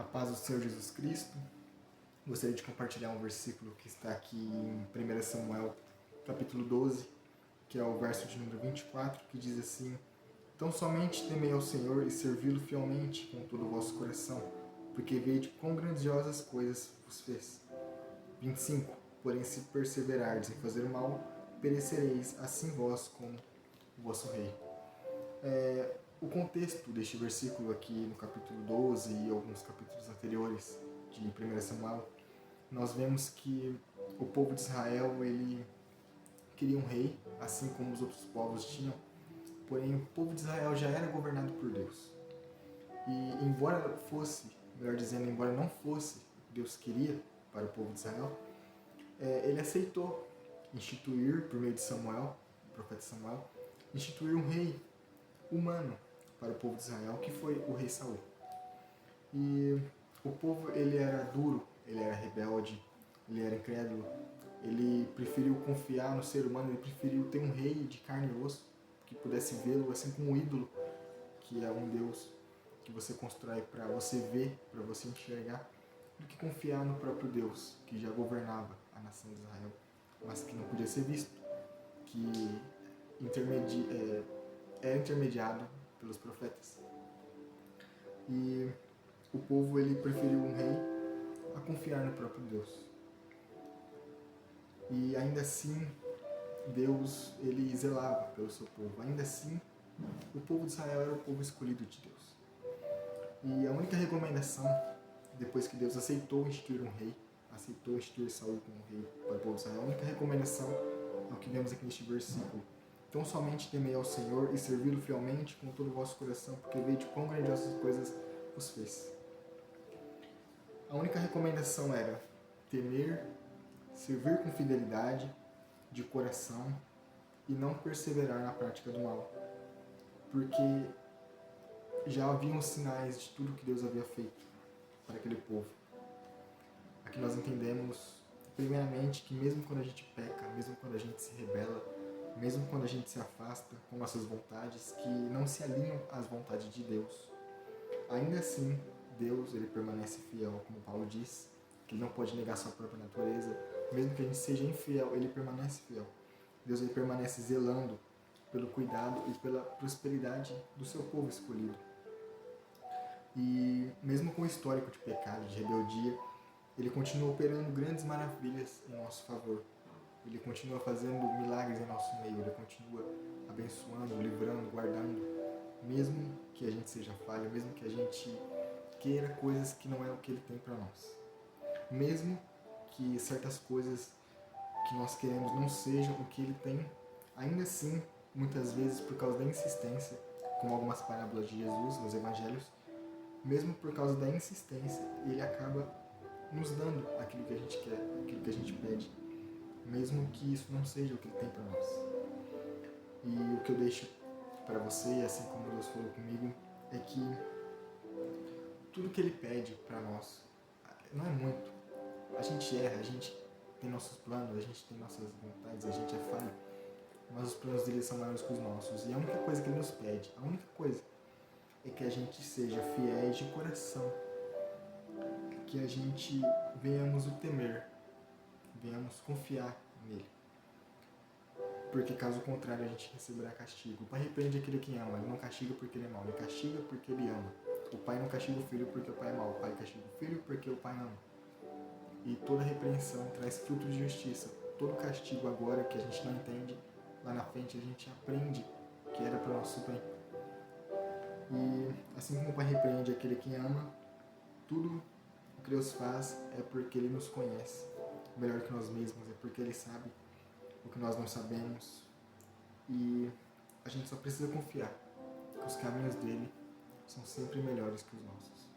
A paz do Senhor Jesus Cristo. Gostaria de compartilhar um versículo que está aqui em 1 Samuel, capítulo 12, que é o verso de número 24, que diz assim: Tão somente temei ao Senhor e servi-lo fielmente com todo o vosso coração, porque vede quão grandiosas coisas vos fez. 25. Porém, se perseverardes em fazer o mal, perecereis, assim vós como o vosso rei. O contexto deste versículo aqui no capítulo 12 e alguns capítulos anteriores de 1 Samuel, nós vemos que o povo de Israel, ele queria um rei, assim como os outros povos tinham, porém o povo de Israel já era governado por Deus. E embora não fosse o que Deus queria para o povo de Israel, ele aceitou instituir, por meio de Samuel, o profeta Samuel, instituir um rei humano para o povo de Israel, que foi o rei Saul. E o povo, ele era duro, ele era rebelde, ele era incrédulo, ele preferiu confiar no ser humano, ele preferiu ter um rei de carne e osso, que pudesse vê-lo assim como um ídolo, que é um Deus que você constrói para você ver, para você enxergar, do que confiar no próprio Deus, que já governava a nação de Israel, mas que não podia ser visto, que era intermediado pelos profetas. E o povo, ele preferiu um rei a confiar no próprio Deus. E ainda assim, Deus, ele zelava pelo seu povo. Ainda assim, o povo de Israel era o povo escolhido de Deus. E a única recomendação, depois que Deus aceitou instituir um rei, aceitou instituir Saul como rei para o povo de Israel, a única recomendação é o que vemos aqui neste versículo. Então somente temei ao Senhor e servi-lo fielmente com todo o vosso coração, porque vejo quão grandiosas coisas vos fez. A única recomendação era temer, servir com fidelidade, de coração e não perseverar na prática do mal. Porque já haviam sinais de tudo que Deus havia feito para aquele povo. Aqui nós entendemos, primeiramente, que mesmo quando a gente peca, mesmo quando a gente se rebela, mesmo quando a gente se afasta com nossas vontades, que não se alinham às vontades de Deus, ainda assim, Deus, ele permanece fiel, como Paulo diz, que ele não pode negar sua própria natureza. Mesmo que a gente seja infiel, ele permanece fiel. Deus, ele permanece zelando pelo cuidado e pela prosperidade do seu povo escolhido. E mesmo com o histórico de pecado, de rebeldia, ele continua operando grandes maravilhas em nosso favor. Ele continua fazendo milagres em nosso meio, ele continua abençoando, livrando, guardando, mesmo que a gente seja falho, mesmo que a gente queira coisas que não é o que ele tem para nós. Mesmo que certas coisas que nós queremos não sejam o que ele tem, ainda assim, muitas vezes por causa da insistência, como algumas parábolas de Jesus nos evangelhos, mesmo por causa da insistência, ele acaba nos dando aquilo que a gente quer, aquilo que a gente pede, mesmo que isso não seja o que ele tem para nós. E o que eu deixo para você, assim como Deus falou comigo, é que tudo que ele pede para nós não é muito. A gente erra, a gente tem nossos planos, a gente tem nossas vontades, a gente é falho, mas os planos dele são maiores que os nossos. E a única coisa que ele nos pede, a única coisa, é que a gente seja fiéis de coração, que a gente venhamos o temer, venhamos confiar nele. Porque caso contrário a gente receberá castigo. O pai repreende aquele que ama, ele não castiga porque ele é mau, ele castiga porque ele ama. O pai não castiga o filho porque o pai é mau, o pai castiga o filho porque o pai ama. E toda repreensão traz fruto de justiça. Todo castigo agora que a gente não entende, lá na frente a gente aprende que era para o nosso bem. E assim como o pai repreende aquele que ama, tudo o que Deus faz é porque ele nos conhece melhor que nós mesmos, é porque ele sabe o que nós não sabemos. E a gente só precisa confiar que os caminhos dele são sempre melhores que os nossos.